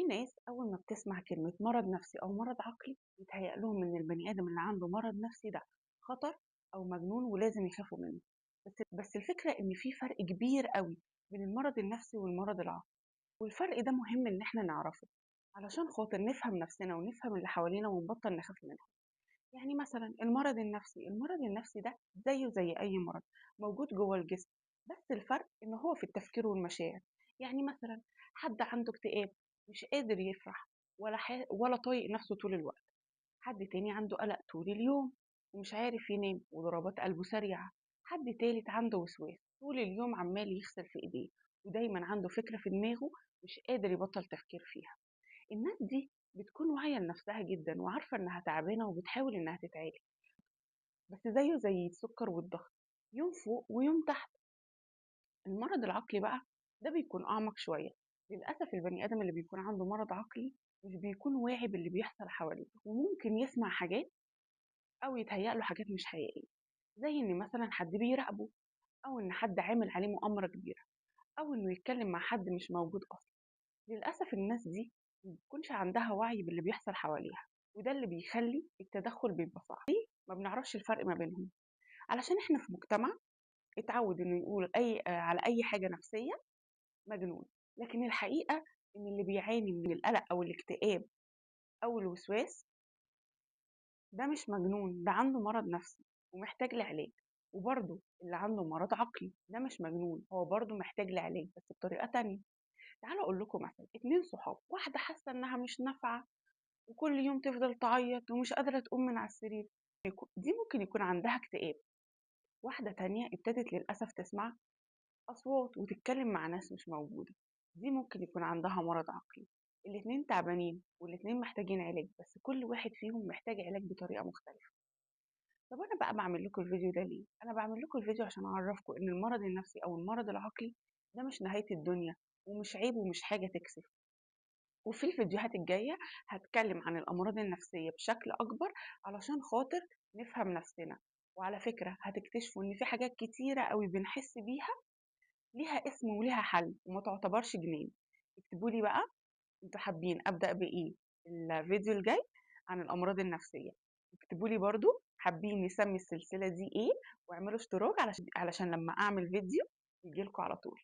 ناس أول ما بتسمع كلمة مرض نفسي أو مرض عقلي يتهيأ لهم إن البني آدم اللي عنده مرض نفسي ده خطر أو مجنون ولازم يخافوا منه. بس الفكرة إن في فرق كبير قوي بين المرض النفسي والمرض العقلي، والفرق ده مهم إن إحنا نعرفه علشان خاطر نفهم نفسنا ونفهم اللي حوالينا ونبطل نخاف منهم. يعني مثلا المرض النفسي ده زيه زي أي مرض موجود جوه الجسم، بس الفرق إن هو في التفكير والمشاعر. يعني مثلا حد عنده اكتئاب مش قادر يفرح ولا طايق نفسه طول الوقت. حد تاني عنده قلق طول اليوم ومش عارف ينام وضربات قلبه سريعة. حد تالت عنده وسواس طول اليوم عمال يغسل في ايديه ودايما عنده فكرة في دماغه مش قادر يبطل تفكير فيها. الناس دي بتكون واعية لنفسها جدا وعارفة انها تعبانة وبتحاول انها تتعالج، بس زيه زي السكر والضغط، يوم فوق ويوم تحت. المرض العقلي بقى ده بيكون أعمق شوية. للأسف البني آدم اللي بيكون عنده مرض عقلي مش بيكون واعي باللي بيحصل حواليه، وممكن يسمع حاجات أو يتهيأ له حاجات مش حقيقية، زي إن مثلا حد بيراقبه، أو إن حد عامل عليه مؤامرة كبيرة، أو إنه يتكلم مع حد مش موجود أصلا. للأسف الناس دي ما بيكونش عندها وعي باللي بيحصل حواليها، وده اللي بيخلي التدخل بيبقى صعب. ما بنعرفش الفرق ما بينهم علشان احنا في مجتمع اتعود انه يقول على اي حاجه نفسيه مجنون. لكن الحقيقه ان اللي بيعاني من القلق او الاكتئاب او الوسواس ده مش مجنون، ده عنده مرض نفسي ومحتاج لعلاج. وبرضه اللي عنده مرض عقلي ده مش مجنون، هو برضه محتاج لعلاج بس بطريقه تانية. تعالوا اقول لكم مثلا اتنين صحاب، واحده حاسه انها مش نافعه وكل يوم تفضل تعيط ومش قادره تقوم من على السرير، دي ممكن يكون عندها اكتئاب. واحده تانية ابتدت للاسف تسمع أصوات وتتكلم مع ناس مش موجودة، دي ممكن يكون عندها مرض عقلي. الاتنين تعبانين والاتنين محتاجين علاج، بس كل واحد فيهم محتاج علاج بطريقة مختلفة. طب أنا بقى بعمل لكم الفيديو ده ليه؟ أنا بعمل لكم الفيديو عشان أعرفكم إن المرض النفسي أو المرض العقلي ده مش نهاية الدنيا، ومش عيب ومش حاجة تكسف. وفي الفيديوهات الجاية هتكلم عن الأمراض النفسية بشكل أكبر علشان خاطر نفهم نفسنا. وعلى فكرة هتكتشفوا إن في حاجات كتيرة قوي بنحس بيها ليها اسم وليها حل وما تعتبرش جنان. اكتبوا لي بقى انتوا حابين ابدا بايه الفيديو الجاي عن الامراض النفسيه. اكتبوا لي برضو حابين نسمي السلسله دي ايه، واعملوا اشتراك علشان لما اعمل فيديو يجيلكوا على طول.